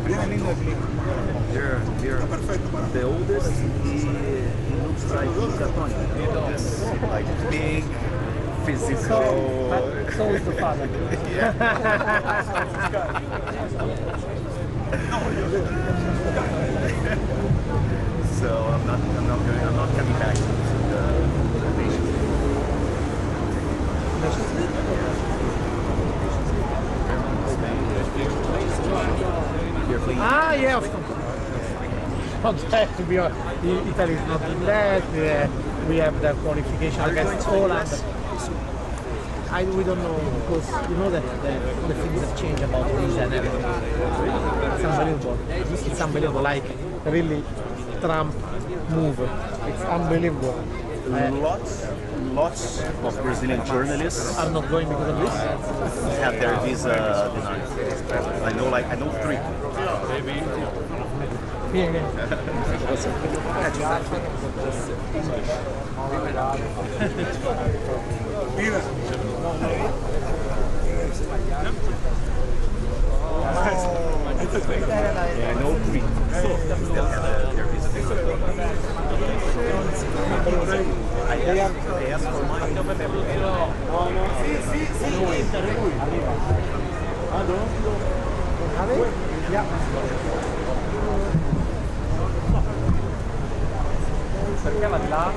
You're the oldest. He looks like he's a Tony. Like big, physical. So is the father. So I'm not coming back to the Nations League. You're playing. Ah, yeah, of course. Not that, to be honest. Italy is not in that. We have the qualification against Holland. We don't know, because you know that the things have changed about visa and everything. It's unbelievable. It's unbelievable. Like, really, Trump move. It's unbelievable. Lots of Brazilian journalists are not going because of this. Have their visa denied. I know 3. Here again. Yeah, I know 3. They'll have their visa denied. I asked for mine. Perché va di là?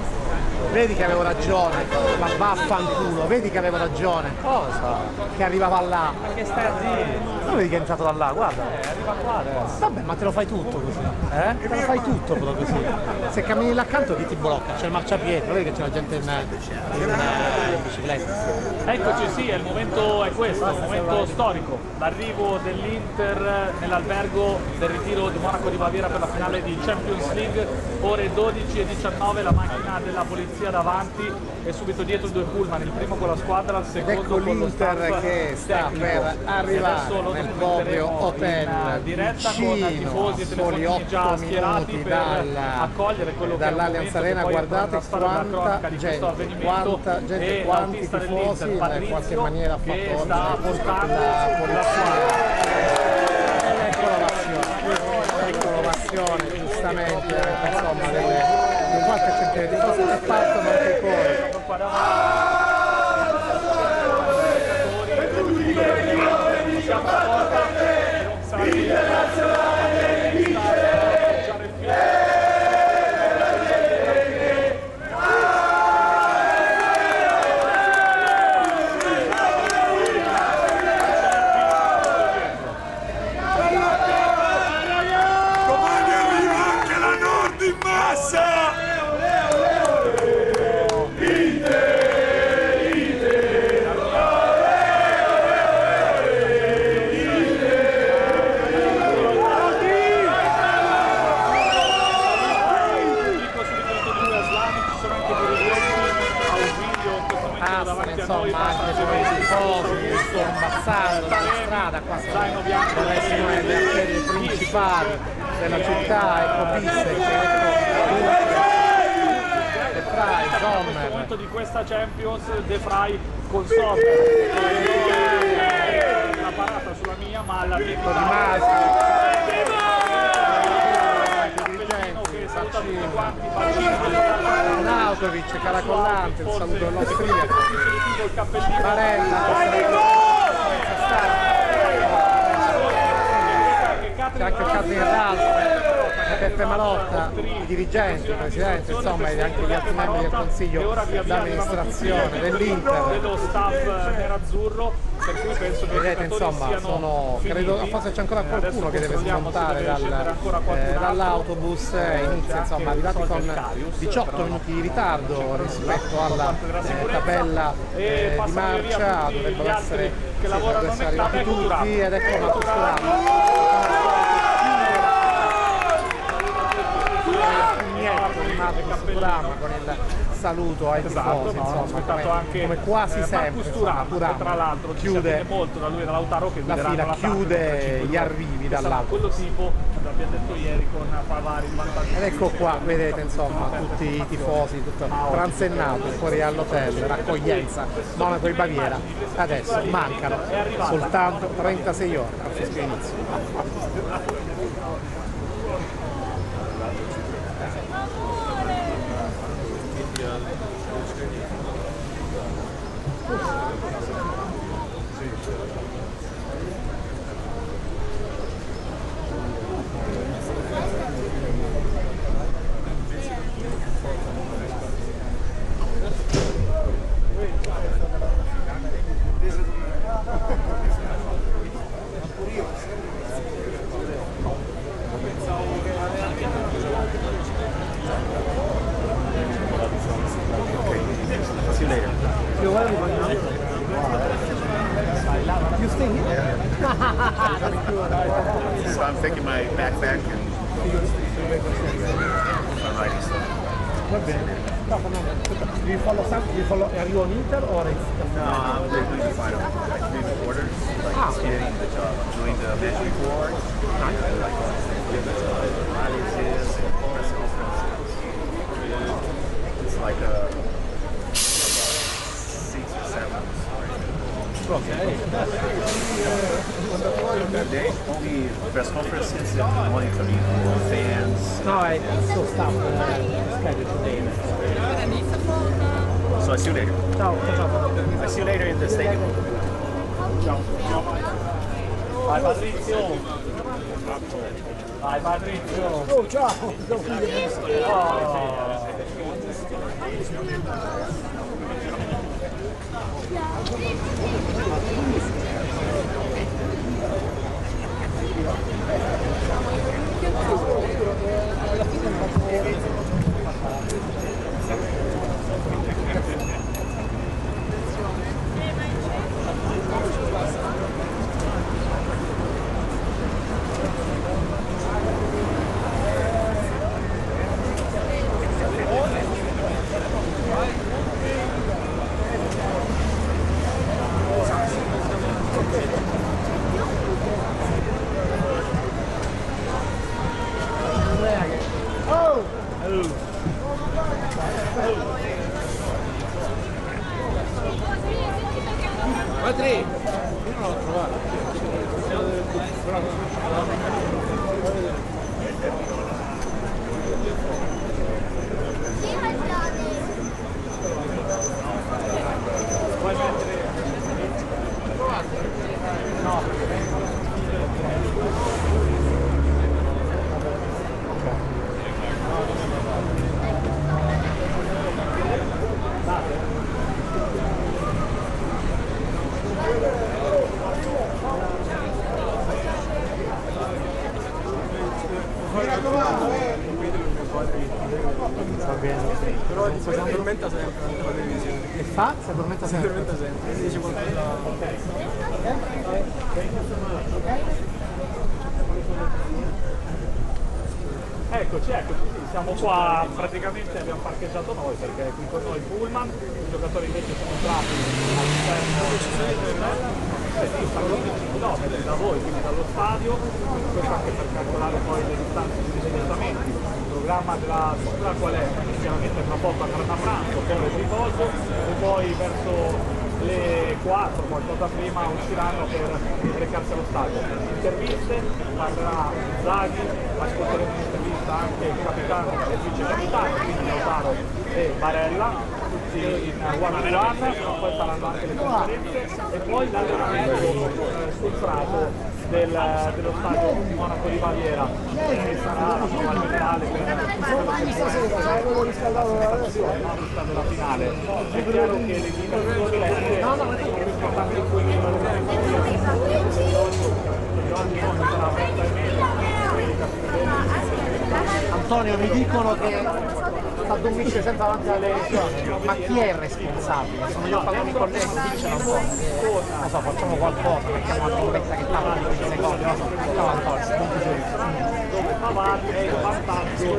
Vedi che avevo ragione, ma vaffanculo, vedi che avevo ragione. Cosa? Che arrivava là. Ma che stai a dire? Non vedi che è entrato da là, guarda. Arriva qua adesso. Vabbè, ma te lo fai tutto così. Te lo fai tutto però così. Se cammini là accanto chi ti blocca? C'è il marciapiede, vedi che c'è la gente in bicicletta. Eccoci, sì, il momento è questo, il momento storico. L'arrivo dell'Inter nell'albergo del ritiro di Monaco di Baviera per la finale di Champions League, ore 12:19, la macchina della polizia davanti e subito dietro i 2 pullman, il primo con la squadra, il secondo ecco con lo l'Inter staff che sta tecnico. per arrivare nel proprio hotel in diretta con vicino, tifosi e soli telefoni 8 già schierati minuti per accogliere quello che è un dall'Allianz momento Arena. che poi Guardate entra nella quanta di questo gente, avvenimento, e quanti l'autista tifosi dell'Inter, in qualche Patrizio, maniera ha che fatto sta portando la la polizia. Ecco l'ovazione, giustamente, insomma, di qualche centinaia di cose che partono anche i cori. Insomma, anche se i tifosi che sto ammazzando la strada, qua deve essere una delle arterie principali della città, ecco Bissek, De Vrij, Sommer. Nel momento di questa Champions, De Vrij con Sommer, la parata sulla mia, ma alla Di Masi, che saluta tutti quanti, Nautovic, Caracollante, il saluto dell'austriaco, il cappellino, Barella, c'è anche Catherine Ralph, Peppe Malotta, i dirigenti, il presidente, insomma, e anche gli altri membri del consiglio d'amministrazione dell'Inter. dello staff nerazzurro, per cui penso che Vedete, insomma, credo, forse c'è ancora qualcuno che deve smontare dall'autobus e inizia, insomma, arrivati con 18 minuti di ritardo rispetto alla tabella di marcia, dovrebbero essere arrivati tutti, ed ecco Marcus Thuram. Con il saluto ai Esatto, tifosi, no, ho insomma, aspettato anche come quasi sempre. Marcus Thuram, che tra l'altro chiude molto da lui e da Lautaro, che la fila, chiude gli arrivi dall'alto. Quello tipo, abbiamo detto ieri, con Pavari in vantaggio. Ed ecco qua, vedete insomma tutti i tifosi, tutto transennato fuori all'hotel, raccoglienza, Monaco di Baviera. Adesso mancano soltanto 36 ore al fischio inizio. So I'm taking my backpack and I'm writing stuff. Va bene. Do you follow, are you on Inter or it's No, I'm doing the final, like 3 quarters, like getting the job. I'm doing the match report, like analysis and press conferences. It's like a 6 or 7. okay? They only press conferences and monitoring fans. No, I so stuff scheduled today. So I see you later. Ciao, ciao. I see you later in the stadium. Vai Patrizio! Vai Patrizio! Oh, ciao! Però si addormenta sempre anche la televisione. E fa? Si addormenta Si sempre? addormenta sempre. Si dice qualcosa. Eccoci, sì, siamo qua, praticamente abbiamo parcheggiato noi perché qui con noi il pullman, i giocatori invece sono entrati all'interno stanno 15 km da voi, quindi dallo stadio, questo anche per calcolare poi le distanze di spostamenti. Il programma della squadra qual è? Chiaramente tra poco andranno a pranzo, poi il riposo e poi verso le 4, qualcosa prima, usciranno per recarsi allo stadio. Interviste, parlerà Zaghi, ascolteremo un'intervista anche il capitano e il vice capitano, quindi Lautaro e Barella, tutti in one-on-one, poi faranno anche le conferenze e poi l'allenamento sul prato dello stadio di Monaco di Baviera, che sarà la prova generale per la finale. È chiaro che le indicazioni sono più importanti di quelli Antonio, mi dicono che sta dormire sempre davanti alle elezioni, ma chi è il responsabile? Sono io parlando con lei, diccelo un po'. Non so, facciamo qualcosa, mettiamo una trometta che parla di 10 secondi, non so. Ciao Antonio, punto giudizio. dove Pavard è in vantaggio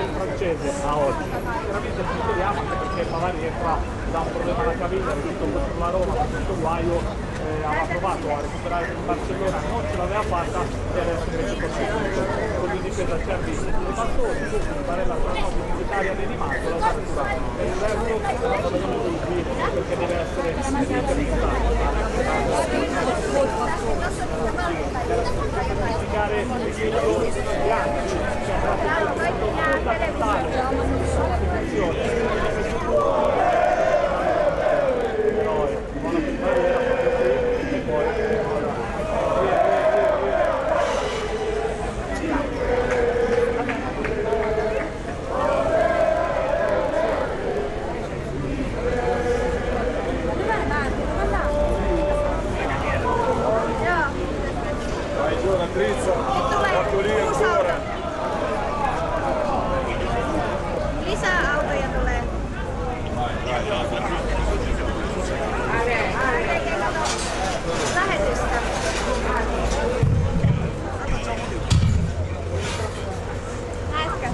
del francese a oggi? Veramente ci speriamo, anche perché Pavard rientra da un problema alla caviglia, riuscito contro la Roma, con questo guaio, aveva provato a recuperare il Barcellona, non ce l'aveva fatta e adesso invece proseguito con in difesa Cervi e Bastoni, su Barella Tranotti, Italia di Dimaggio, la Sartura e il resto non abbiamo dubbi perché deve essere interessato verificare l'equilibrio di anni, c'è una Lisäautoja tulee. Lähetystä. Näetkö?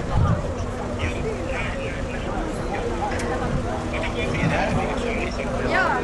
Joo.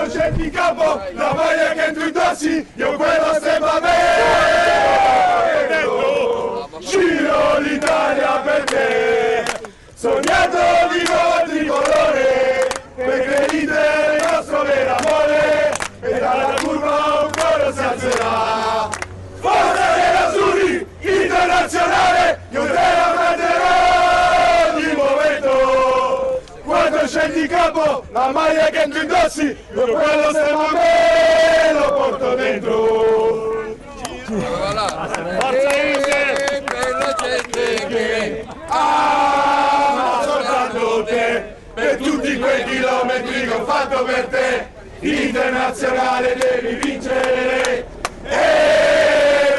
Scendi in campo, la maglia che tu indossi, io quello sembra me. Giro l'Italia per te, sognato di nuovo tricolore, perché l'Inter è il nostro vero amore, e dalla curva un coro si alzerà. Forza dell'Azzurri, internazionale, io te la prenderò ogni momento. Quando scendi in campo, la maglia che tu indossi, io quello sembra a me, lo porto dentro. Forza Inter! Per la gente che ama soltanto te, per tutti quei chilometri che ho fatto per te, internazionale devi vincere. E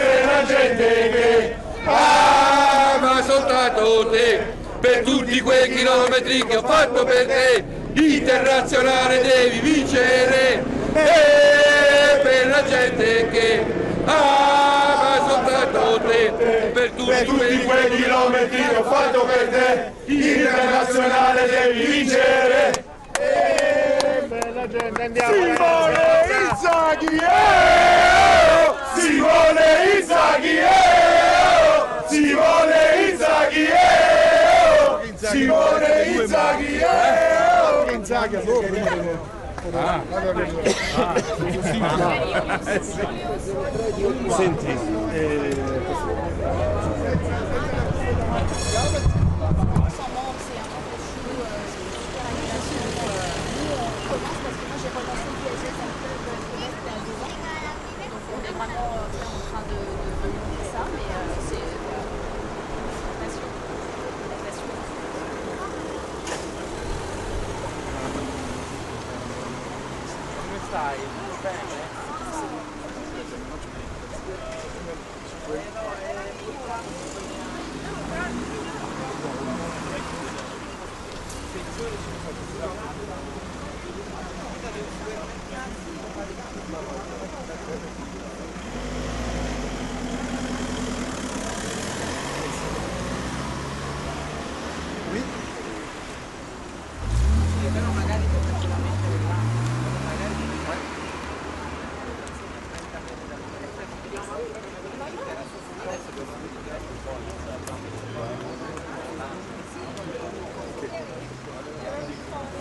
per la gente che ama soltanto te, per tutti quei chilometri che ho fatto per te, internazionale devi vincere. E per la gente che ama soltanto te, per tutti quei chilometri che ho fatto per te, internazionale devi vincere. Bella gente, andiamo. Simone Inzaghi, Simone Inzaghi, Simone Inzaghi, Simone Inzaghi, Inzaghi a sopra. Senti,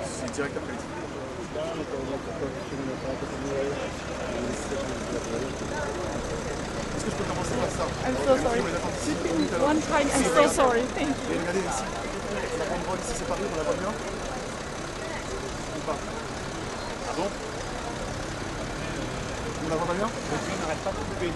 Sì, già capito. Est-ce que je peux commencer par ça? I'm so sorry. One time, I'm so sorry. Thank you. Et regardez ici, la banderole ici c'est Paris, on la voit bien? Ou pas? Ah bon? On la voit pas bien? On n'arrête pas de couper.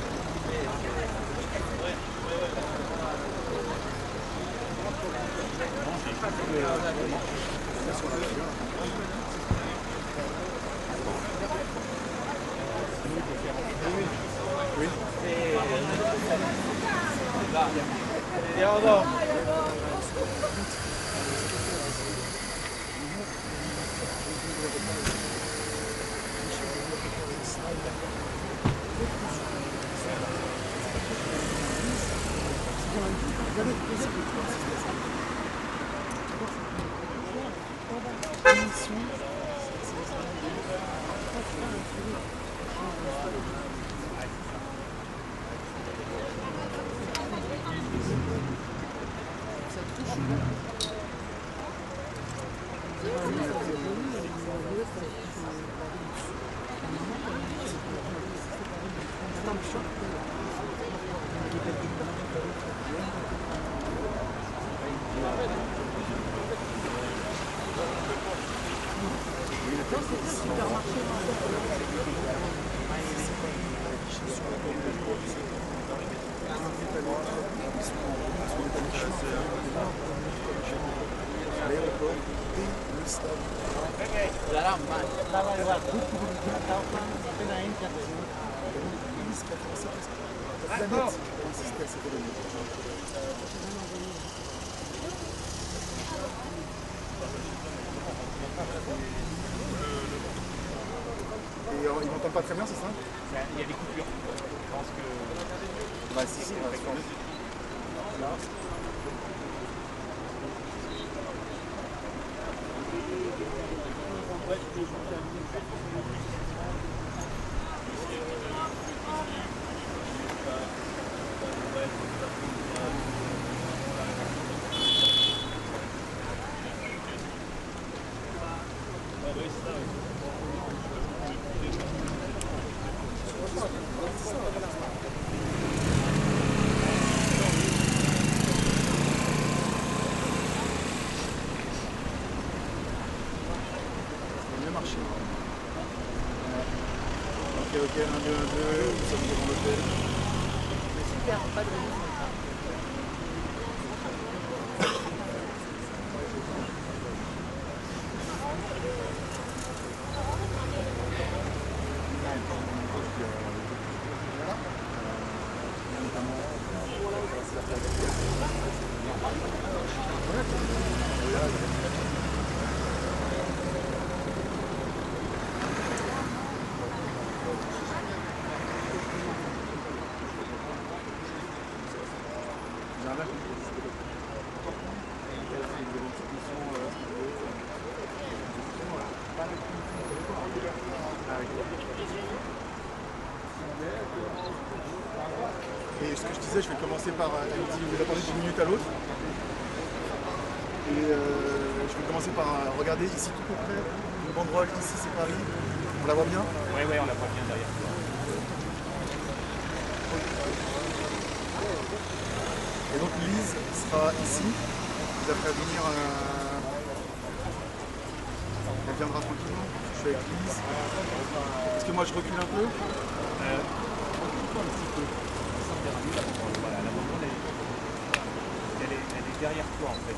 Oui. Teodoro. Et ils m'entendent pas très bien, c'est ça? Il y a des coupures. Je pense que... Bah si, on va se faire. Ok, 1, 2, 1, 2, nous sommes devant l'hôtel. Super, pas de raison. Et ce que je disais, je vais commencer par, elle me dit, vous attendez d'une minute à l'autre. Et je vais commencer par regarder ici tout près, une banderole, ici c'est Paris. On la voit bien? Oui, oui, on la voit bien derrière. Et donc Lise sera ici. Vous avez à venir. Elle viendra tranquillement. Je suis avec Lise. Est-ce que moi je recule un peu? Un petit peu. Voilà, la banderole, elle est derrière toi en fait.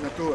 Bientôt.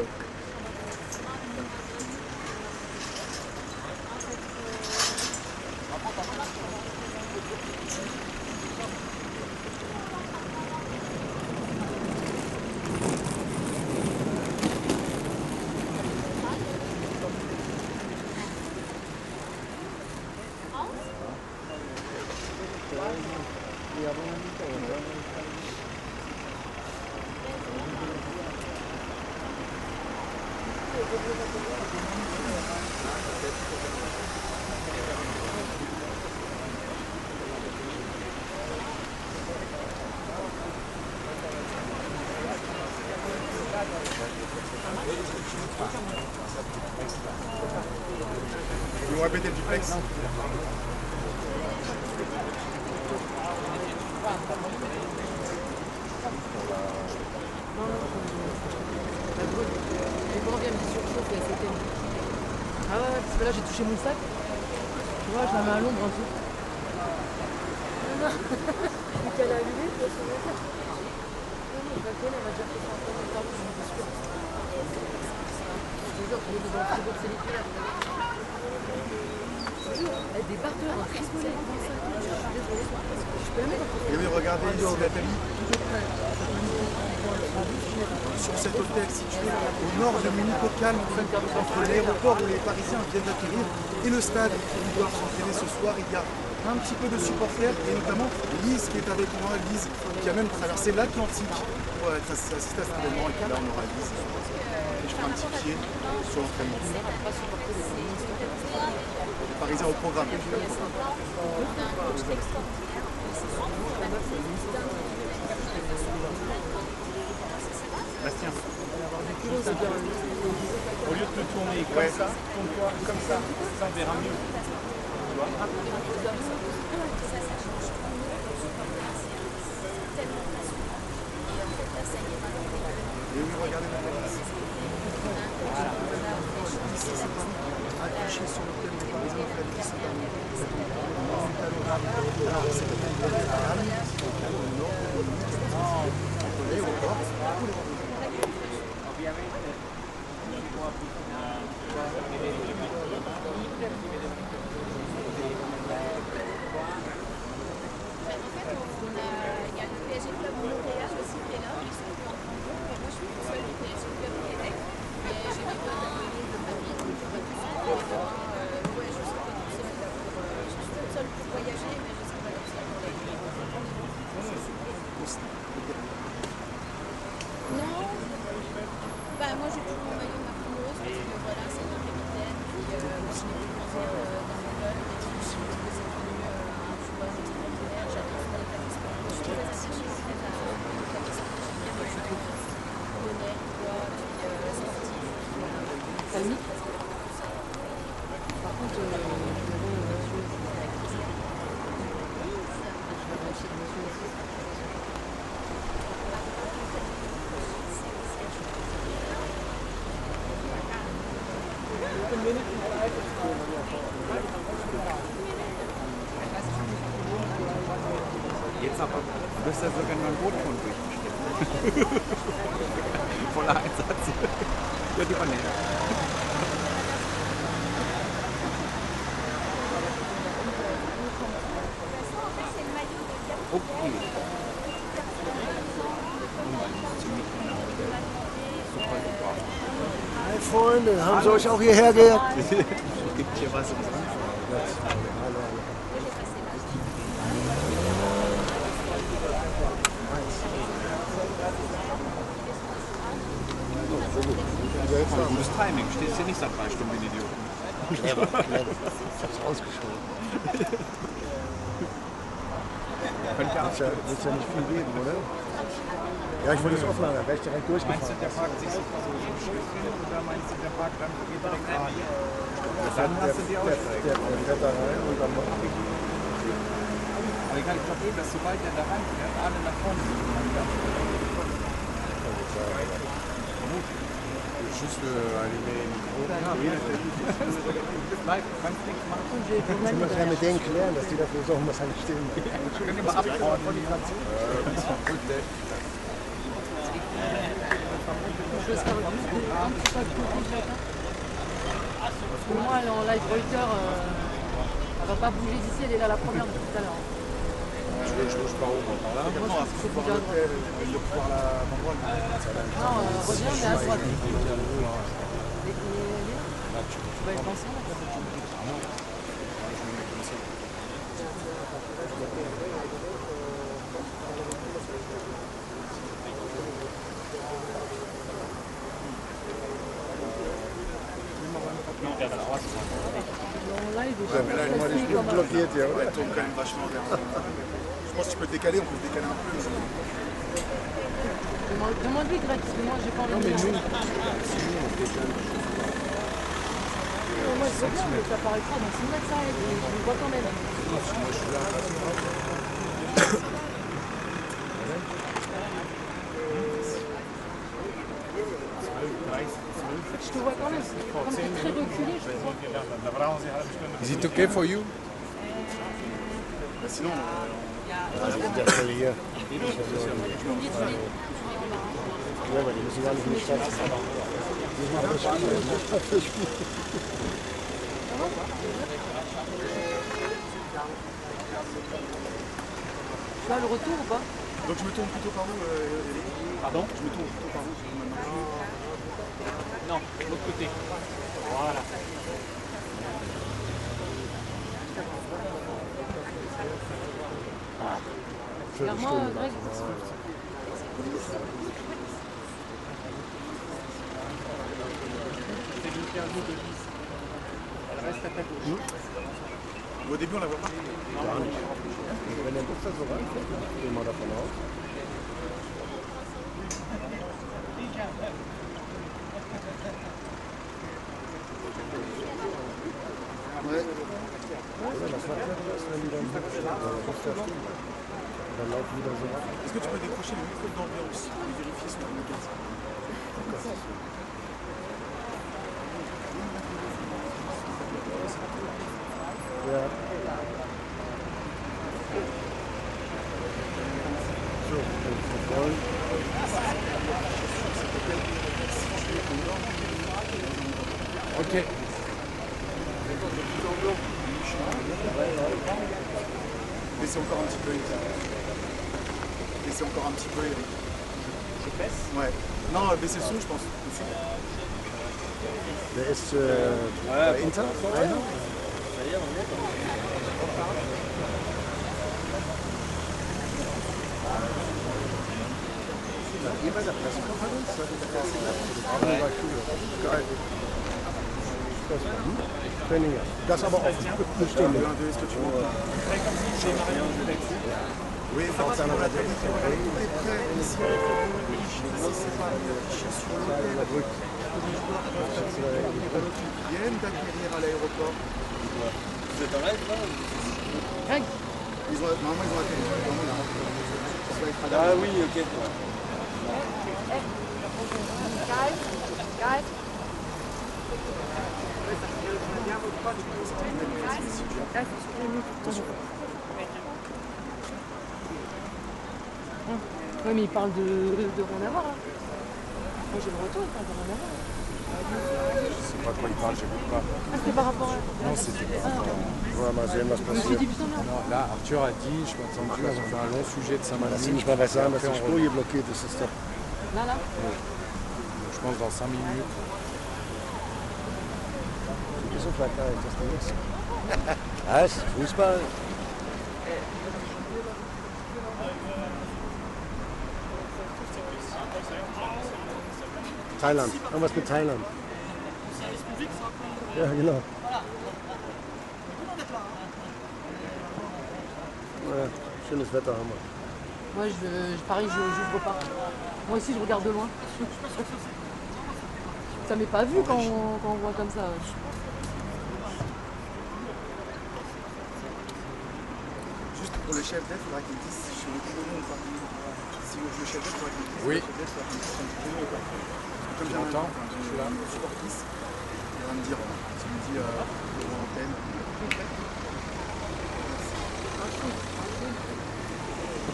Ils vont répéter le duplex. Ah ouais, parce que là j'ai touché mon sac. Tu vois, je la mets à l'ombre un peu. Qu'elle a allumé, tu vois, son mec. Non, mais pas qu'elle, elle m'a déjà fait ça en même temps, je suis sûre. Je te jure, tu es dans le frigo de Céline. Elle débarque de là, un pistolet dans le sac. Je suis désolée. Je peux la mettre en Et oui, regardez ici Nathalie, sur cet hôtel situé au nord de Munich au calme, entre l'aéroport où les Parisiens viennent d'atterrir et le stade où ils doivent s'entraîner ce soir. Il y a un petit peu de supporters et notamment Lise qui est avec moi, Lise qui a même traversé l'Atlantique pour assister à cet événement. Et puis là on aura Lise et je ferai un petit pied sur l'entraînement. Les Parisiens au programme. Bastien. Au lieu de te tourner comme ça, tourne-toi comme ça verra mieux. Tu vois? Et oui, regardez la place. Accroché sur l'hôtel des Parisiens, qui sont à alors, c'est au nord de l'aéroport. Il y a le PSG Club Montréal aussi qui est là, ils sont en Hambourg, mais moi je suis toute seule du PSG Club Québec. Et j'ai des potes à Paris, de famille, donc je vais tout ça. Ouais, je suis pas toute seule là je suis toute seule pour voyager, mais je suis pas toute seule pour les Non, bah moi j'ai toujours mon maillot Marquinhos parce que voilà, c'est mon capitaine. Puis moi je l'ai vu grandir dans mon club et puis je trouve que c'est devenu un joueur extraordinaire. J'adore son état d'esprit. Je suis très attachée en fait à l'état d'esprit. J'aime bien le jeu honnête, quoi, puis sportif. Salmi. Par contre, Jetzt aber wirst du sogar noch ein Boot von durchgestellt. Voller Einsatz. Ja, die war nett. Okay. Super, super. Hi Freunde, haben Sie euch auch hierher gejagt? Gibt hier was ums Gutes Timing, stehst hier nicht seit 3 Stunden wie ein Idiot. Clever, clever. Ich hab's ausgeschoben. Wird ja nicht viel geben, oder? Ja, ich wollte es offen haben, da wäre ich direkt durchgefahren. Meinst du, der parkt sich so ein Stück hin oder meinst du, der parkt dann geht direkt rein? Dann hast du die Ausstrecke. Der fährt da rein und dann macht die. Aber ich glaube, dass sobald der da reinfährt, alle nach vorne sind. Juste allumer les micros. Nein, du kannst nichts machen. Ich muss ja mit denen klären, dass die dafür sorgen, dass halt stehen. Wir können immer abbauen von die Franzosen. Pour moi, elle est en live Reuters, elle va pas bouger d'ici, elle est là la première depuis tout à l'heure. Je bouge pas haut, par là. Moi, je suis bouger à droite. Non, reviens, mais à droite. Tu vas être ancien là? Mais là, moi, les cheveux bloqués, tiens. Ouais, tourne quand même vachement vers. Je pense que tu peux te décaler, on peut se décaler un peu. Demande-lui, Greg, parce que moi, j'ai pas envie de faire. Moi, je sais bien, mais ça paraîtra dans 6 mètres, ça aide. Je le vois quand même. Je te vois quand même. Comme tu es très reculé, je te vois. Is it okay for you? Sinon, Ja, hier. Ja, aber die müssen gar nicht in die Stadt. Die machen das Spiel. Tu as le retour ou pas? donc je me tourne plutôt par où, Eric? Pardon? Je me tourne plutôt par où maintenant? Non, de l'autre côté. Voilà. Regarde-moi, Greg. C'est l'interview de 10. Elle reste à ta gauche. Au début, on la voit pas. Wenn er das so reinfällt, gehen wir davon aus. Ouais. Oder was macht er das, wenn die dann dann laufen wieder so ab? Est-ce que tu peux décrocher le micro d'ambiance et vérifier sur la maquette? Ja. So, jetzt voll. Ok. Baissez encore un petit peu, Eric. Baissez encore un petit peu, Eric. Je baisse. Ouais. Non, baissez le son, je pense. Der ist bei Inter. Ihr bei der Pressekonferenz? War cool. Geil. Das war Training, ja. Das aber offen. Eine Stunde. Est-ce que tu montres? Oui, effectivement, la télé qui est près ici. Ici, c'est pas affiché sur l'hôtel. Les joueurs viennent d'acquérir à l'aéroport. Vous êtes en live là? Greg. Normalement, ils ont atterri. Ah oui, ok. Guys. Oui, mais il parle de rien à voir. Hein. Moi j'ai le retour, il parle de rien à voir. Je sais pas de quoi il parle, j'écoute pas. Ah, c'était par rapport à. Non, c'était pas. Ja, mal sehen, was Je me suis passiert. dit, putain, merde. Non, là, Arthur a dit, je m'ai entendu, on fait un long sujet de Lass sie 5 nicht mal was sagen, dass die Après, Spur hier blockiert ist. Das ist doch. Là. je pense dans 5 minutes. Die sind vielleicht gar nicht, dass du nichts. Was? Fußball? Thailand. Irgendwas mit Thailand. Ja, genau. Ja, schönes Wetter haben wir. Moi, pareil, j'ouvre pas. Moi aussi, je regarde de loin. Ça m'est pas vu quand on voit comme ça. Juste pour le chef d'aide, il faudra qu'il dise si je suis au ou pas. Si le chef d'aide, il faudra qu'il dise Oui. si le chef d'aide, il faudra qu'il dise si je suis ou pas. Comme j'ai m'entends? je suis là. Supportrice, il va me dire s'il me dit devant l'antenne.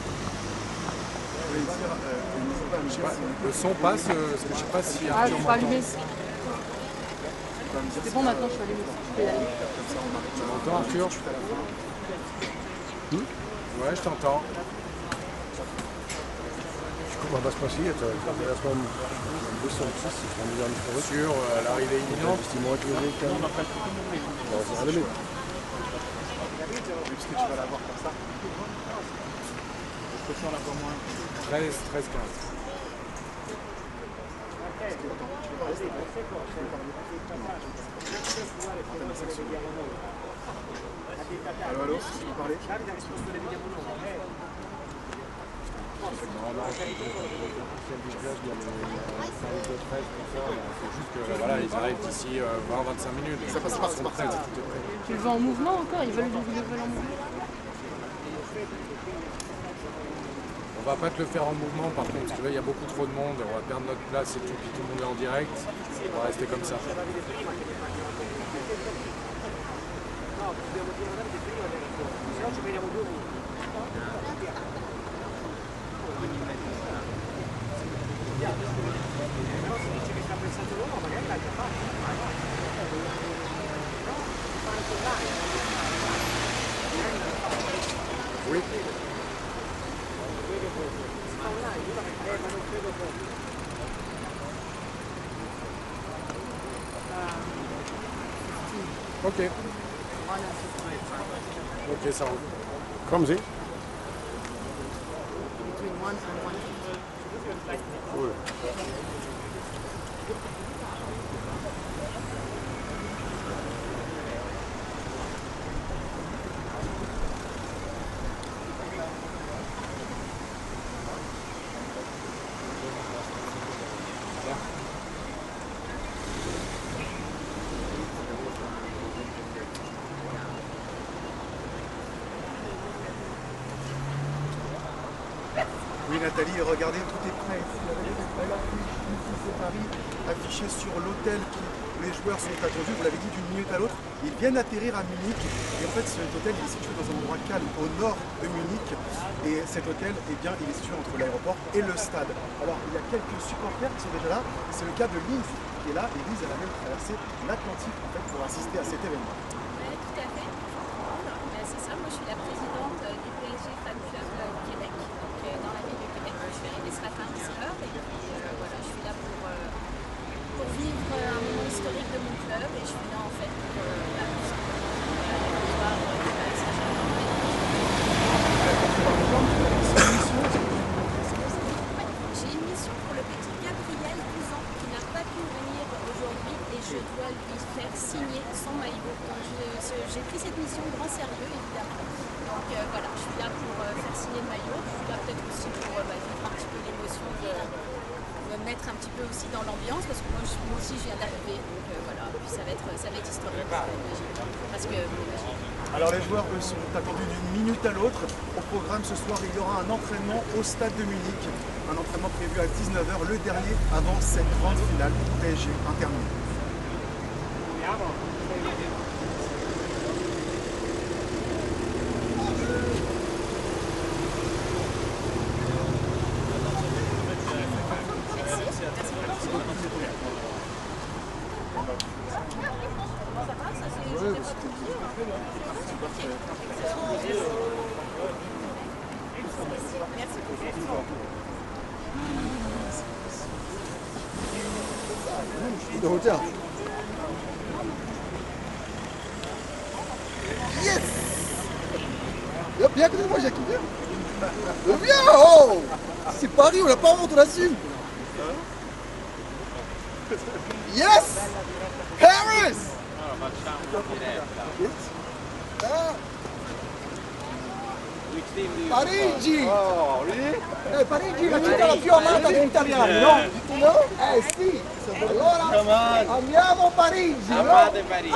Je voulais dire, n'hésite pas à me dire si Le son passe, parce que je sais pas si Ah, je Arthur suis pas m'entend. allumé. tu vas me dire C'est bon, maintenant, je suis allumé. Je peux y aller. comme ça on arrête. Tu m'entends, Arthur? Tout à la fin. Ouais, je t'entends. Guck mal, was passiert. Erstmal ein bisschen rassistisch, wenn die da nicht verrückt Sur l'arrivée imminente. bis die Leute bewegt haben. Laufen alle mit. Puisque tu vas l'avoir comme ça. 13, 15. Allô, allô, vous parlez? C'est juste que voilà, ils arrivent d'ici 20-25 minutes. Ça passe par ça. Tu le veux en mouvement encore? Ils veulent en mouvement. On va pas te le faire en mouvement par contre, parce que là il y a beaucoup trop de monde, on va perdre notre place et tout, puis tout le monde est en direct. On va rester comme ça. Oui. Ok. Ok, ça roule. Clumsy. Cool. Oui Nathalie, regardez, tout est prêt ici. Ici c'est Paris, affiché sur l'hôtel où les joueurs sont attendus, vous l'avez dit, d'une minute à l'autre. Ils viennent atterrir à Munich et en fait cet hôtel il est situé dans un endroit calme au nord de Munich et cet hôtel eh bien, il est situé entre l'aéroport et le stade. Alors il y a quelques supporters qui sont déjà là, c'est le cas de Linz qui est là et Linz elle a même traversé l'Atlantique en fait, pour assister à cet événement. Oui, tout à fait. C'est ça, moi je suis la présidente du PSG Fan Club Québec, donc dans la ville de Québec. Je suis arrivée ce matin à 10h et puis voilà, je suis là pour vivre un moment historique de mon club et je suis là en fait pour la musique. J'ai une mission pour le petit Gabriel, 12 ans, qui n'a pas pu venir aujourd'hui et je dois lui faire signer son maillot. Donc j'ai pris cette mission grand sérieux évidemment. Donc voilà, je suis là pour faire signer le maillot. Je suis là peut-être aussi pour vivre un petit peu l'émotion de me mettre un petit peu aussi dans l'ambiance parce que moi aussi je viens d'arriver. Donc voilà, puis ça va être historique, parce que Alors les joueurs eux sont attendus d'une minute à l'autre. Au programme ce soir il y aura un entraînement au stade de Munich. Un entraînement prévu à 19h, le dernier avant cette grande finale PSG Inter Milan. De hauteur. Yes! Viens à côté de moi, Jacques, viens! Viens! Oh! C'est Paris, on l'a pas honte, on l'assume! Yes! Paris! Parigi! Oh, oui. Parigi, la città la più amata degli italiani, no? No? Sì! Allora, amiamo Parigi! Amate Parigi!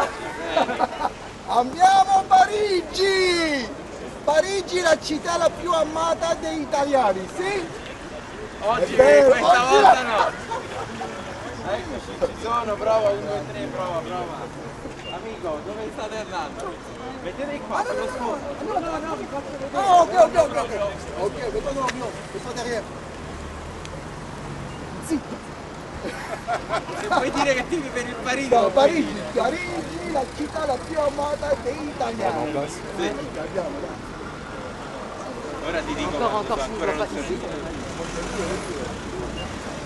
Amiamo Parigi! Parigi la città la più amata degli italiani, sì? Oggi questa volta no! Eccoci, ci sono, prova, 1, 2, 3, prova. Amico, dove state andando? Mettete qua, lo sfondo. No, vi faccio vedere. Ah, ok. Ok, mettons mio, mettons derrière. Zitto! Se puoi dire che tifi per il Parigi. No, Parigi, la città la più amata degli italiani. Sì. Ora ti dico ancora non si ride.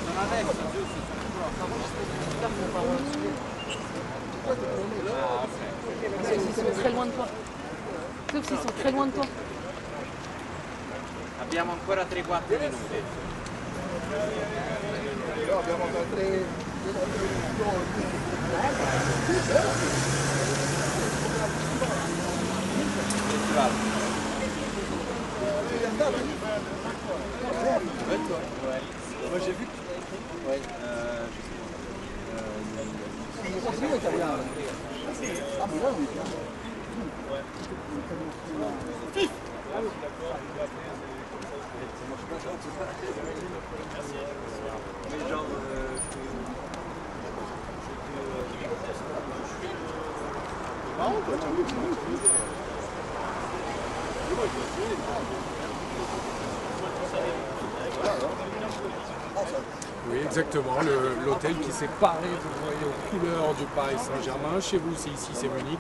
Non adesso, giusto? Ah, ok. Ils sont très loin de toi. Sauf s'ils sont très loin de toi. Abbiamo ancora 3-4 minuti. Abbiamo ancora 3 Moi j'ai vu. Ouais. Ah mais là oui. Mais genre Oui, exactement, l'hôtel qui s'est paré, vous voyez, aux couleurs du Paris Saint-Germain. Chez vous, c'est ici, c'est Munich,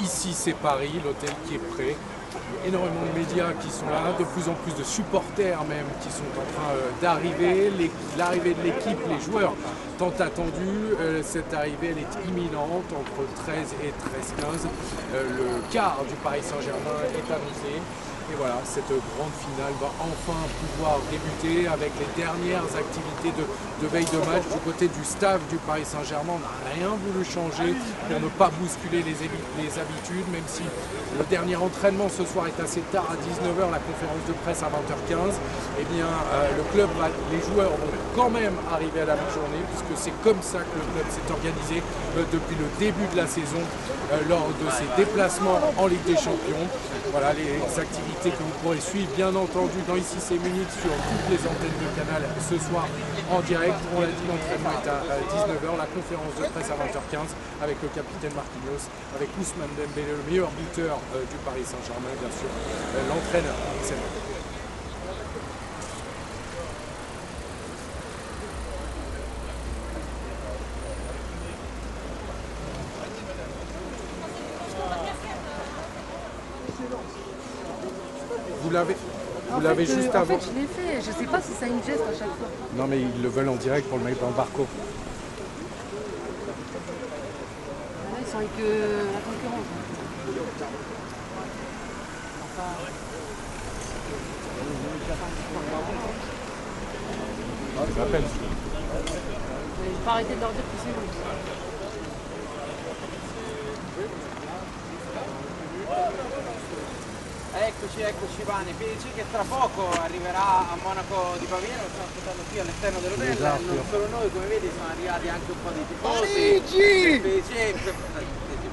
ici, c'est Paris, l'hôtel qui est prêt. Il y a énormément de médias qui sont là, de plus en plus de supporters même qui sont en train d'arriver. L'arrivée de l'équipe, les joueurs tant attendus, cette arrivée elle est imminente entre 13 et 13-15. Le quart du Paris Saint-Germain est annoncé. Et voilà, cette grande finale va enfin pouvoir débuter avec les dernières activités de veille de match. Du côté du staff du Paris Saint-Germain, on n'a rien voulu changer pour ne pas bousculer les habitudes, même si le dernier entraînement ce soir est assez tard à 19h, la conférence de presse à 20h15. Eh bien, le club, les joueurs vont quand même arriver à la mi-journée, puisque c'est comme ça que le club s'est organisé depuis le début de la saison, lors de ses déplacements en Ligue des Champions. Voilà les activités que vous pourrez suivre bien entendu dans Ici c'est Munich sur toutes les antennes de Canal ce soir en direct. On l'a dit, l'entraînement est à 19h, la conférence de presse à 20h15 avec le capitaine Marquinhos, avec Ousmane Dembélé, le meilleur buteur du Paris Saint-Germain, bien sûr, l'entraîneur. Vous l'avez juste avant. En fait, je l'ai fait. Je sais pas si ça une geste à chaque fois. Non, mais ils le veulent en direct pour le mettre dans le barco. Là, ils sont avec la concurrence. Je l'appelle. Je vais pas arrêter de leur dire que c'est bon. Eccoci Vane, PSG che tra poco arriverà a Monaco di Baviera, lo stiamo aspettando qui all'esterno dell'hotel, non solo noi, come vedi sono arrivati anche un po' di tifosi, PSG,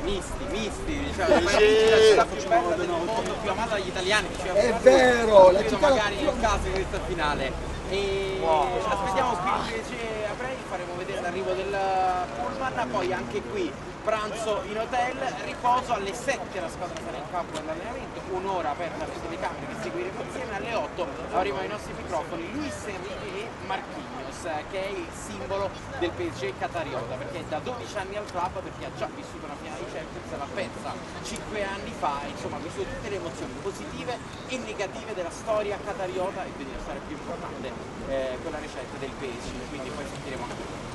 misti, diciamo, la città più bella del mondo, più amata dagli italiani, diciamo, è vero, la città magari nel caso di questa finale. E aspettiamo qui il PSG a breve, faremo vedere l'arrivo del pullman, poi anche qui pranzo in hotel, riposo alle 7 la squadra sarà in campo all'allenamento, un'ora per le telecamere che seguiremo insieme, alle 8 avremo ai nostri microfoni Luis Enrique e Marquinhos, che è il simbolo del PSG qatariota, perché è da 12 anni al club, perché ha già vissuto una finale di Champions, l'ha persa 5 anni fa, insomma ha vissuto tutte le emozioni positive e negative della storia qatariota e quindi la storia più importante, quella recente del PSG, quindi poi sentiremo anche.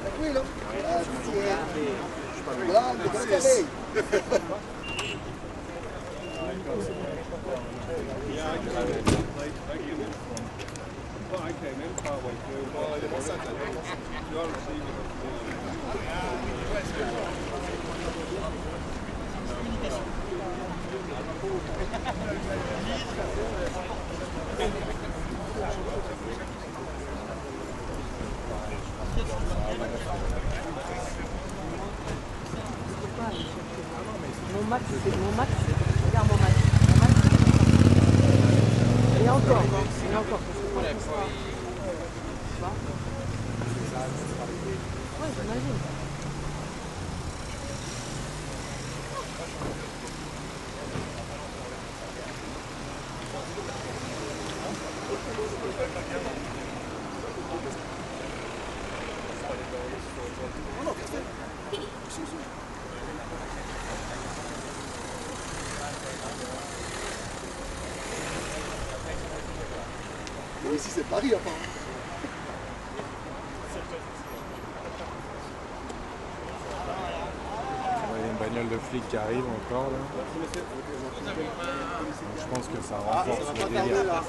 Tranquillo? Grazie. Grande, grazie a lei. Mon max, regarde mon max. Et encore. Ouais, j'imagine. Mais ici c'est Paris apparemment. bagnole de flic qui arrive encore là. Je pense que ça renforce le délire.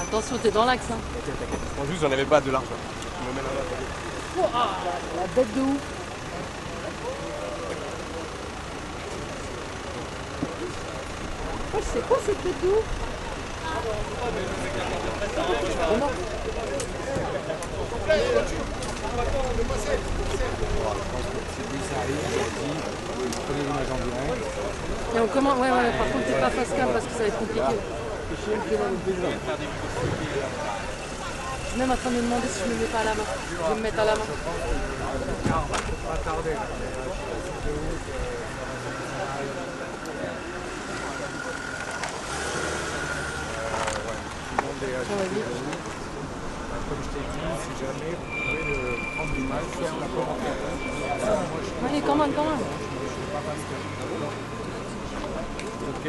Attention, t'es dans l'axe. Hein. En juste, j'en avais pas de l'argent. Oh, ah, la bête de ouf. Oh, c'est quoi cette bête de ouf? Et on commence, ouais, par contre t'es pas face cam parce que ça va être compliqué. Je suis même en train de me demander si je me mets pas à la main. Je vais me mettre à la main. Comme je t'ai dit, si jamais vous pouvez prendre l'image, faire la commentaire. Allez, quand même. Ok.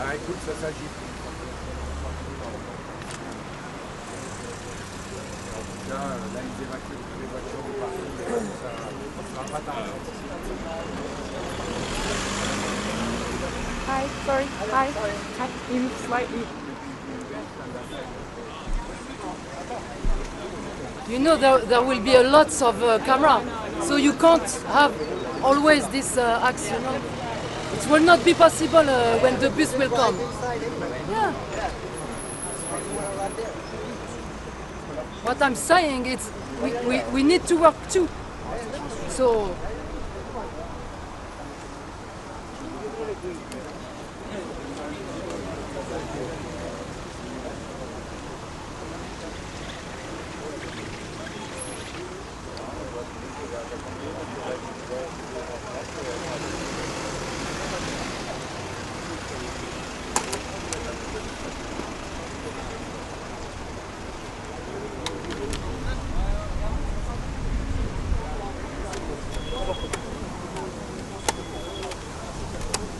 Ah écoute, ça s'agit. En tout cas, là ils évacuent toutes les voitures du parking, ça sera pas tard. Hi, sorry. Hi. In slightly. You know there will be a lots of camera, so you can't have always this axe, you know. It will not be possible when the bus will come. Yeah. What I'm saying is we need to work too. So.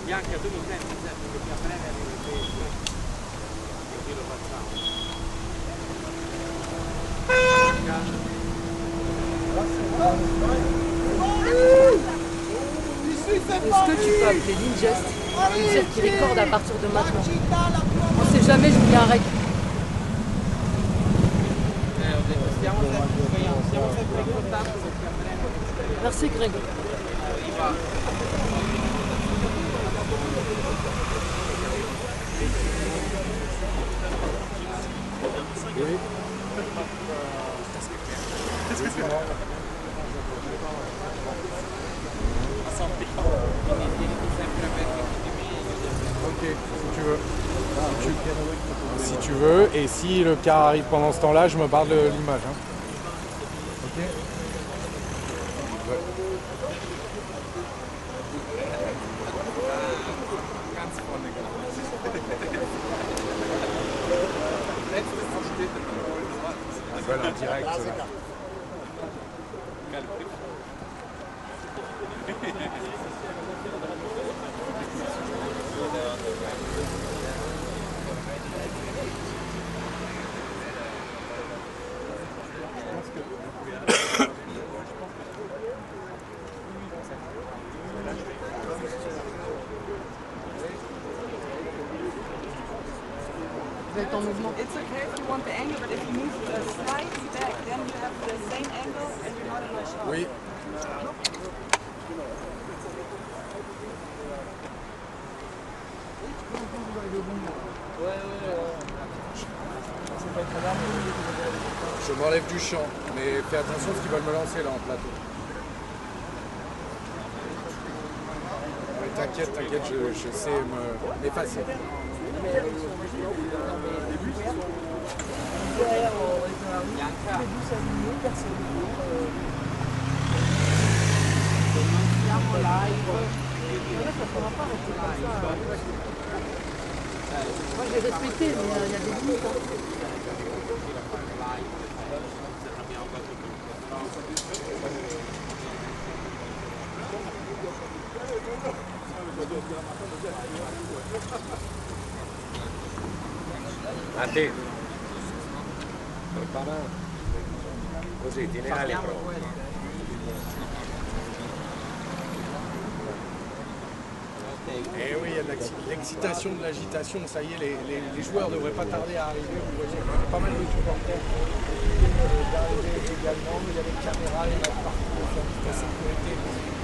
Bianca, tu mi senti sempre che a breve arriva il pesce, così lo facciamo. Est-ce que tu peux appeler l'ingest et dire qu'il est corde à partir de maintenant? On sait jamais, je mets un règle. Ho detto, stiamo sempre in contatto perché a breve... Merci Greg. Ok, si tu veux, et si le car arrive pendant ce temps-là, je me barre de l'image. Hein. Ok. Voilà, direct. Vous êtes en mouvement. It's okay if you want the angle, but if you move slightly back, then you have the same angle and you're not in the shot. Oui. Je m'enlève du champ, mais fais attention parce qu'ils veulent me lancer là en plateau. Mais t'inquiète, t'inquiète, je sais m'effacer. Moi je vais respecter, mais il y a des limites. Matti, prepara così, tieni ali proprio. Et oui, il y a de l'excitation, de l'agitation, ça y est, les joueurs ne devraient pas tarder à arriver. Vous voyez, il y a pas mal de supporters d'arriver également, mais il y a des caméras, il y a partout, le service de sécurité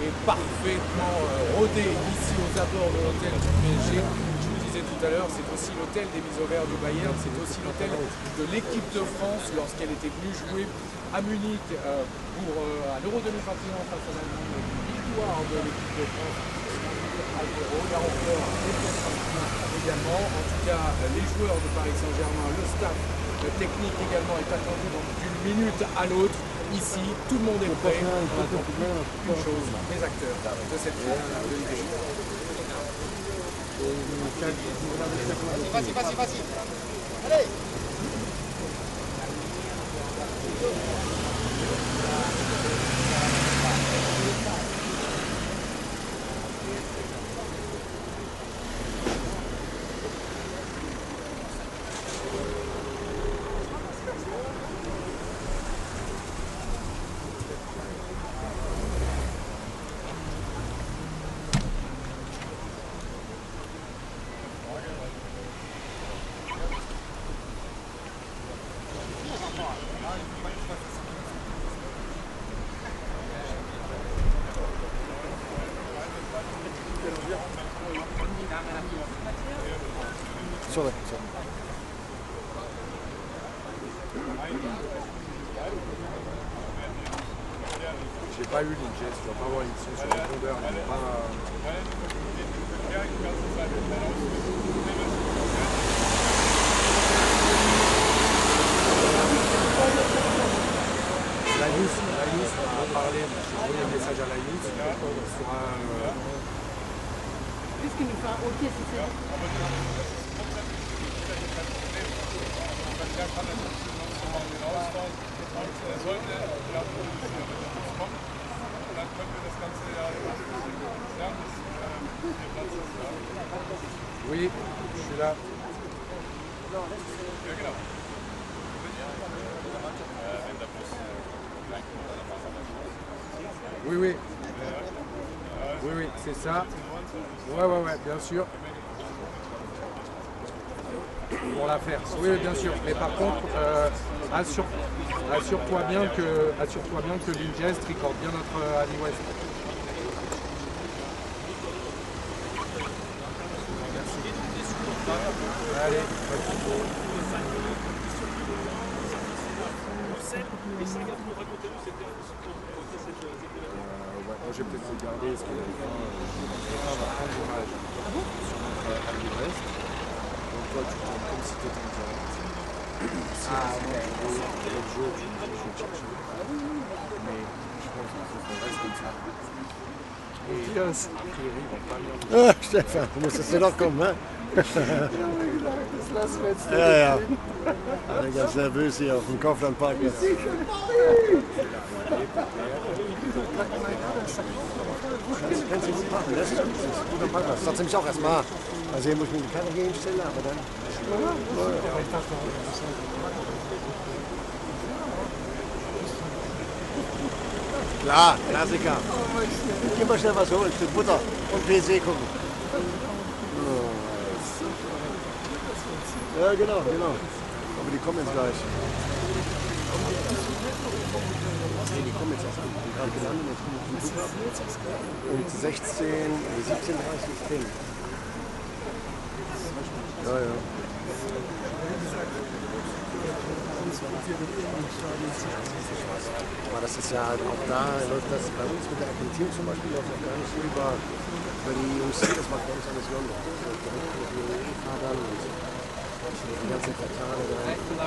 est parfaitement rodé ici aux abords de l'hôtel du PSG. Je vous disais tout à l'heure, c'est aussi l'hôtel des mises au vert du Bayern, c'est aussi l'hôtel de l'équipe de France lorsqu'elle était venue jouer à Munich à l'Euro 2021 face à l'Allemagne, une victoire de l'équipe de France. Également, en tout cas, les joueurs de Paris Saint-Germain, le staff technique également est attendu d'une minute à l'autre. Ici, tout le monde est prêt. On attend une chose, les acteurs de cette finale de Ligue des Champions. Vas-y. Allez. J'ai pas eu l'ingest, je dois pas avoir une sur le répondeur. Laïus m'a parlé, j'ai envoyé un message à Laïus sur un... Qu'est-ce qu'il nous fait un OK, c'est ça? Oui, je suis là. Oui, c'est ça. Ouais, bien sûr. Pour la faire. Oui, bien sûr. Mais par contre, assure-toi bien que l'ingest recorde bien notre Ali West. Allez, moi j'ai peut-être regardé ce qu'il y a un prendre l'image sur Ali West. Donc toi tu tournes comme si tu étais en direct. L'autre jour tu cherches. Mais je pense qu'on reste comme ça. Et a priori ils vont pas bien. Stefan, du musst es dir doch kommen, ne? Das lassen wir jetzt nicht. Ja. Ich bin ganz nervös hier auf dem Kauflandparkplatz. Das kannst du gut machen, das ist ein guter Parkplatz. Trotzdem ich auch erstmal. Also hier muss ich mir die Karte gehen stellen, aber dann... Klar, Klassiker. Geh mal schnell was holen, ein Stück Butter und PC gucken. Ja, genau. Aber die kommen jetzt gleich. Nee, die kommen jetzt erst. Die sind gerade gelandet, jetzt kommen wir zum Flughafen. Und 17:30 ist Ding. Ja, ja. Aber das ist ja halt auch da, läuft das bei uns mit der Akkreditierung zum Beispiel läuft auch gar nicht so über die Jungs hier, das macht bei uns alles London. Direkt mit den UEFA-Fahrdern und die ganzen Verträge da.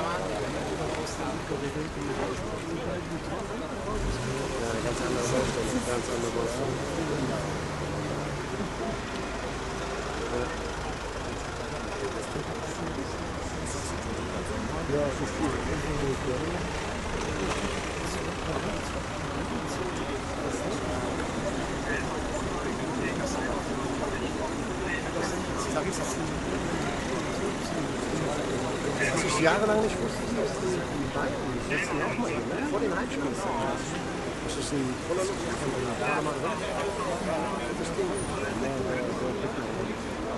Ja, ganz andere Baustelle, ganz andere Baustelle. Ja, es ist viel. Was ich jahrelang nicht wusste, ist die Bayern, die setzen auch mal hin, vor den Heimspielen. Das ist ein voller Luft, von da mal weg. Das Ding.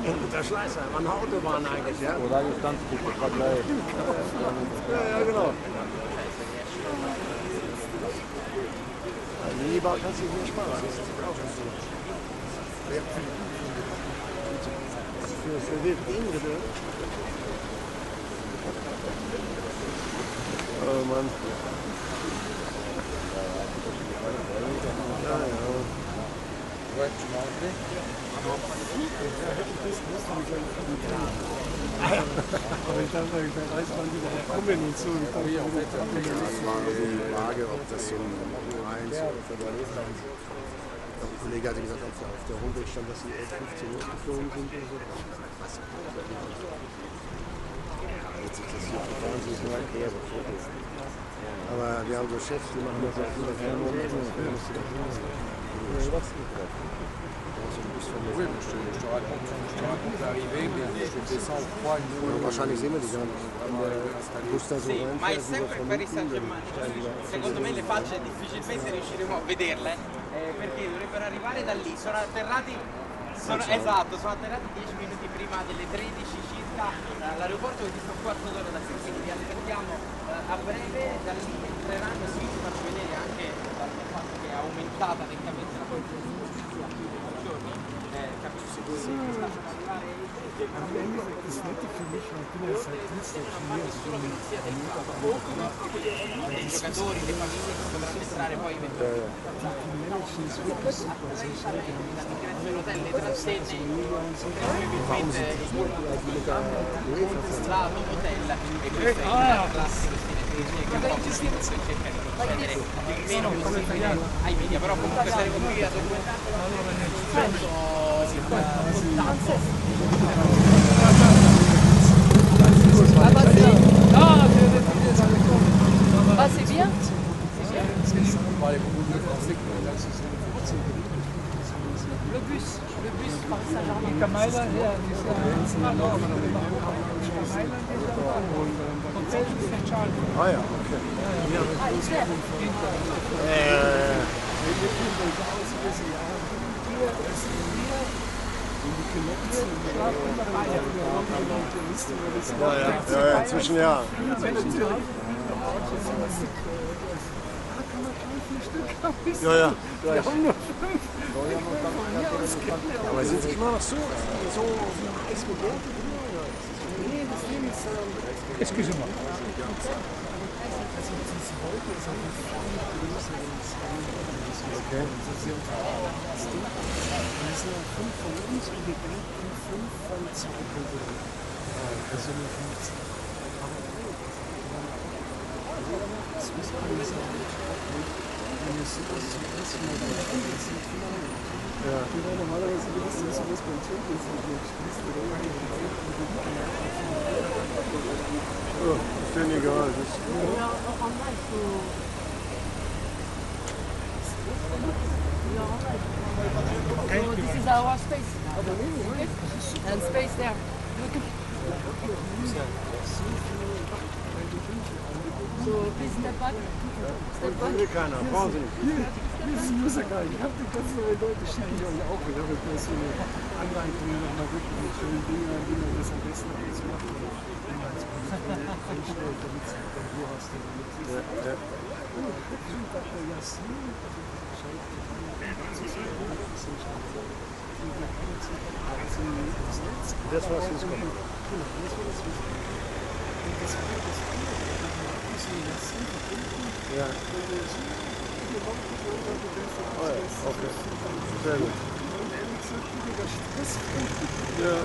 Und der Schleißer, an der Autobahn eigentlich, ja? Oder die Standstücke, Vergleich. Ja, genau. Minibau kannst du nicht sparen, das ist auch schon so. Für den bitte. Oh Mann. Ja, ja. Aber ich dachte, ich weiß, wann die überhaupt kommen und so. Das war irgendwie die Frage, ob das so ein 1 oder ein Kollege hatte gesagt, auf der Homepage stand, dass sie 11:15 losgeflogen sind oder so. Was? Jetzt ist das hier auf dem Fernsehen so eher so Fotos. Aber wir haben so Chefs, die machen das auch viele Fernsehen. Oui, mais je te raconte l'arrivée, mais je descends au froid une fois. Wahrscheinlich sehen wir die gar nicht. Sì, ma è sempre il Paris Saint-Germain. Secondo me le facce difficilmente riusciremo a vederle perché dovrebbero arrivare da lì. Sono atterrati, esatto, sono atterrati 10 minuti prima delle 13 circa all'aeroporto che sta un quarto d'ora da qui, quindi li aspettiamo a breve, da lì entreranno, sì, vi faccio vedere anche dal fatto che è aumentata lentamente la quantità di giorni, capisco che stanno arrivare. Am Ende das Nette für mich, und ich bin ja seit Dienstag hier, I giocatori, le famiglie che potranno entrare poi eventualmente. die managen ist wirklich super. Also ich habe lato hotel e questo è il classico stile che un po' si cerca di procedere il meno possibile ai media, però comunque saremo qui a Ah, c'est bien. Le bus Paris Saint-Germain. Ah ja, okay. Ja, inzwischen ja. Ja, ja. Wir haben nur 5. Aber sind sie immer noch so heiß bewertet? Nee, das Ding ist... Excusez-moi. Okay. Also 5 von uns und wir denken 5 von 2 Personen. Also nur 15. Das muss man sagen. Wenn es sowas zum ersten Mal bekommt, das sind Finale. Ja. Die waren normalerweise gewiss, dass sowas beim Champions League spielst. Oh, ist denen egal. Okay. So this is our space. Okay. And space there. Look. So please step back. Step back. Will keiner, brauchen Sie nicht. Das ist nur so geil. Ich habe die ganzen neuen Leute, schicke ich euch auch. Ich habe jetzt so eine Anleitung, nochmal wirklich mit schönen Dingen, wie man das am besten alles macht. Wenn man es einstellt, damit es dann hier hast. Ja. Und ich dachte, ja, Das war es jetzt kommen. Ja. Oh ja, okay. Sehr gut. Ja.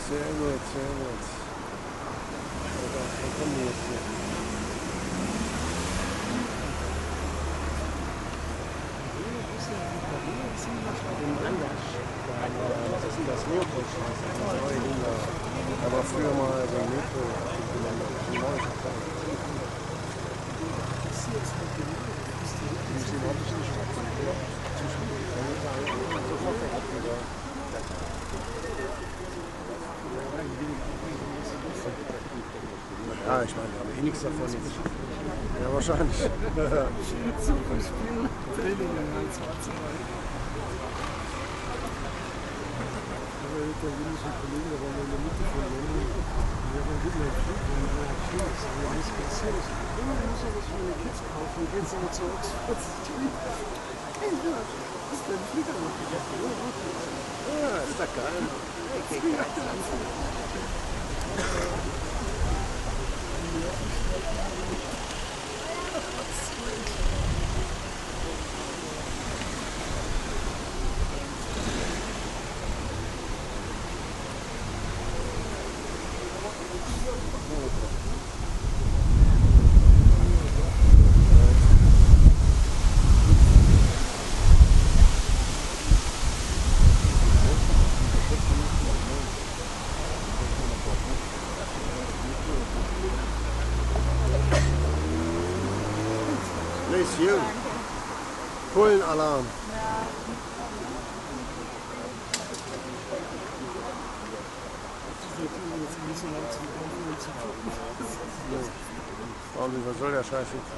Sehr gut, sehr gut. Dann kommen wir jetzt hier. Was ist denn das? Leopoldstraße? Da war früher mal so ein Metro. Ja, ich meine, wir haben eh nichts davon jetzt. Ja, wahrscheinlich. Italienischen Kollegen, da waren wir in der Mitte von London. Wir haben einen guten Flug, und wir haben Schild, wir haben nichts passiert. Ich muss ja was für meine Kids kaufen, wir gehen aber zu Oxford Street. Hey, was ist denn Flieger noch? Ja, ist doch geil. Please, you. Bullenalarm. Was soll der Scheiß jetzt?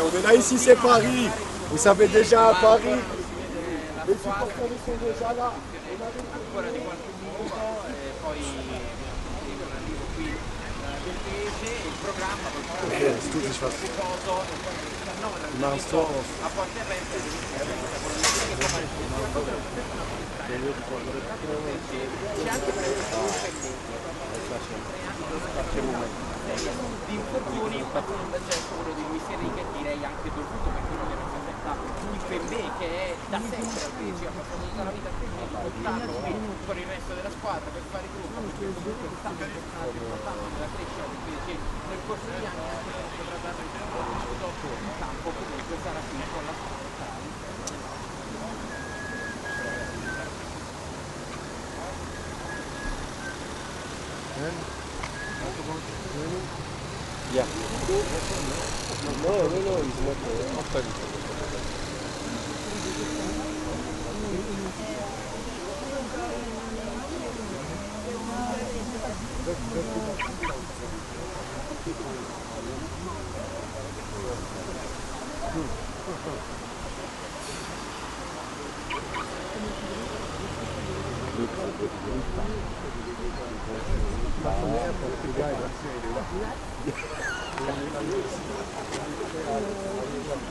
On est là ici, c'est Paris. Vous savez déjà à Paris. Les supporters sont déjà là. Ancora di qualche minuto e poi un arrivo qui del paese, il programma Okay, es tut sich was. Wir machen das Tor auf. a porte aperte di infortuni, un decetto quello di Luis Enrique, direi anche dovuto perché non era stata il Pembè che è da sempre al PSG, ha passato tutta la vita a Pembè, portarlo qui con il resto della squadra per fare gruppo, perché comunque è stato importante nella crescita del PSG nel corso degli anni, anche se potrà dare il dopo in campo, comunque sarà qui con la squadra. Yeah. No, he's not often.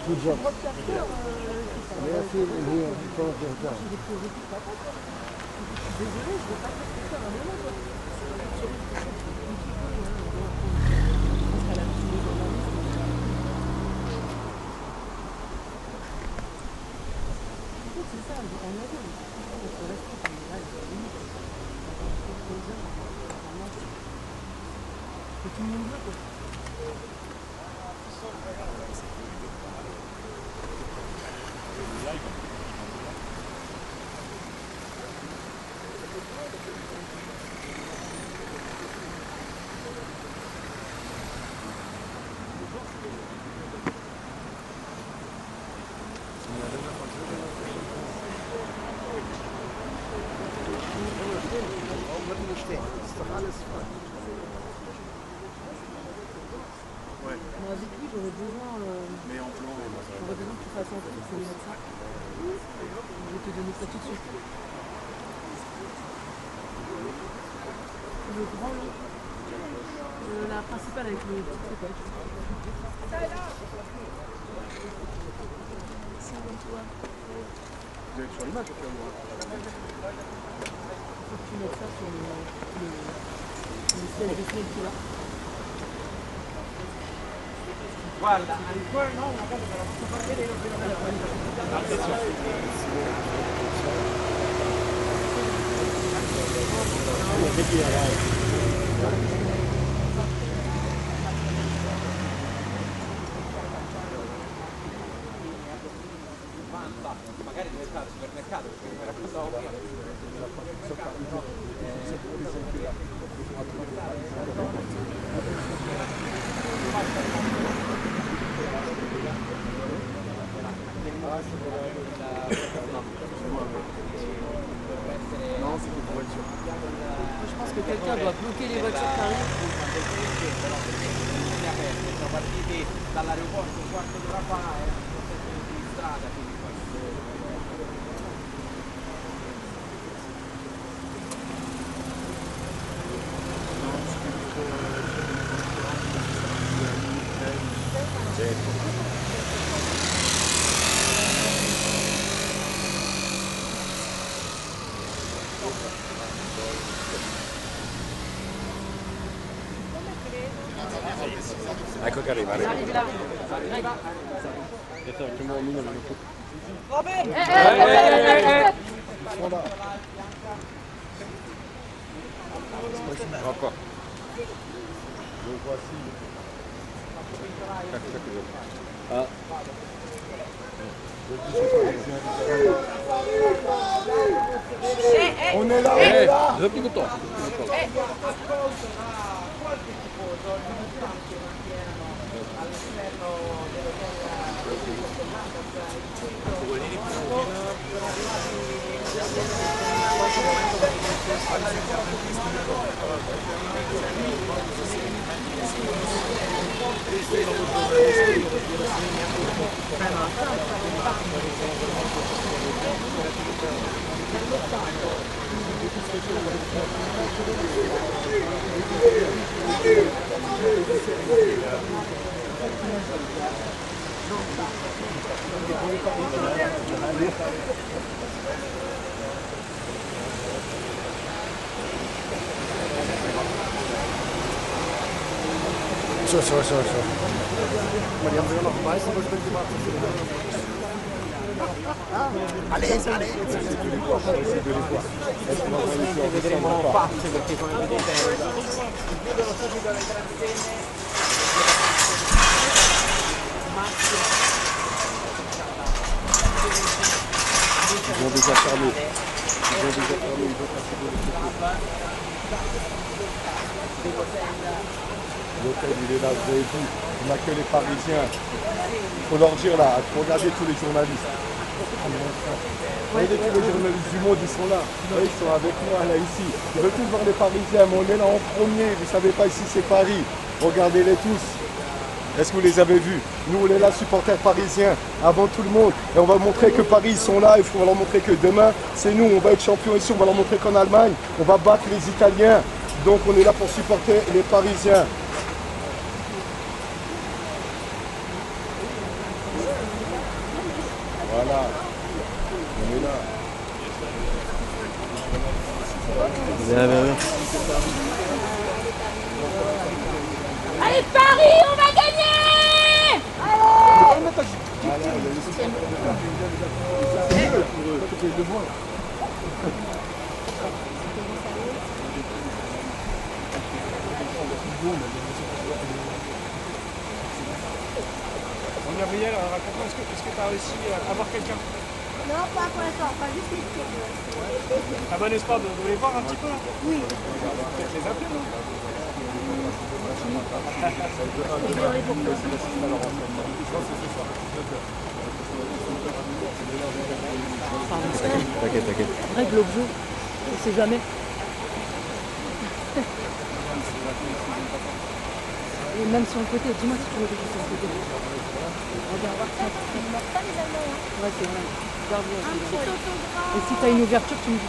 Good job. They are still in here because of their job. Moi, avec lui, j'aurais besoin, que tu fasses un truc, il faut lui mettre ça. Je vais te donner ça tout de suite. Le grand, là. La principale avec le petit truc. Vous êtes sur l'image au cas où. Faut que tu mettes ça sur le ciel de ciel qui est là. Guarda, ancora no, una cosa che la posso far vedere magari deve stare al supermercato perché mi raccontavo Non, c'est une voiture. Je pense que quelqu'un doit bloquer les voitures qui arrivent. Siamo partiti dall'aeroporto un quarto d'ora fa e erano sempre in strada, quindi Ecco che arriva, arriva. Arrivi là. Robin! Rocco. Le voici. Ah. On est là, on est là. Repli tutto. So. Maar die hebben we nog bij, so was die machen. Allez. vedremo pazze perché come vedete vedono subito le grandine Ils ont déjà fermé. Ils vont passer de l'hôtel, il est là, vous avez vu, on n'a que les Parisiens. Il faut leur dire là, il faut regarder tous les journalistes. Regardez tous les journalistes du monde, ils sont là. Là, ils sont avec moi, là, ici. Ils veulent tous voir les Parisiens, mais on est là en premier. Vous ne savez pas, ici, c'est Paris. Regardez-les tous. Est-ce que vous les avez vus? Nous, on est là, supporters parisiens, avant tout le monde. Et on va montrer que Paris, ils sont là. Il faut leur montrer que demain, c'est nous. On va être champions ici. On va leur montrer qu'en Allemagne, on va battre les Italiens. Donc, on est là pour supporter les Parisiens. Voilà. On est là. Allez Paris, on va gagner! Bon, Gabriel, raconte-moi, est-ce que tu as réussi à avoir quelqu'un? Non, pas pour l'instant, pas juste les pieds. Ah bon espoir, vous voulez voir un petit peu là? Oui. Peut-être les appeler, non? T'inquiète, t'inquiète. Règle le jeu, on sait jamais. Et même sur le côté, dis-moi si tu veux quelque chose sur le côté. Regarde, voir ça. Ouais, c'est vrai. Regarde bien. Et si t'as une ouverture, tu me dis.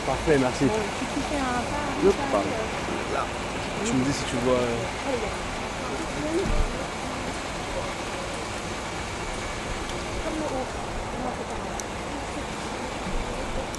Parfait, merci. Tu fais un pas. Tu me dis si tu vois...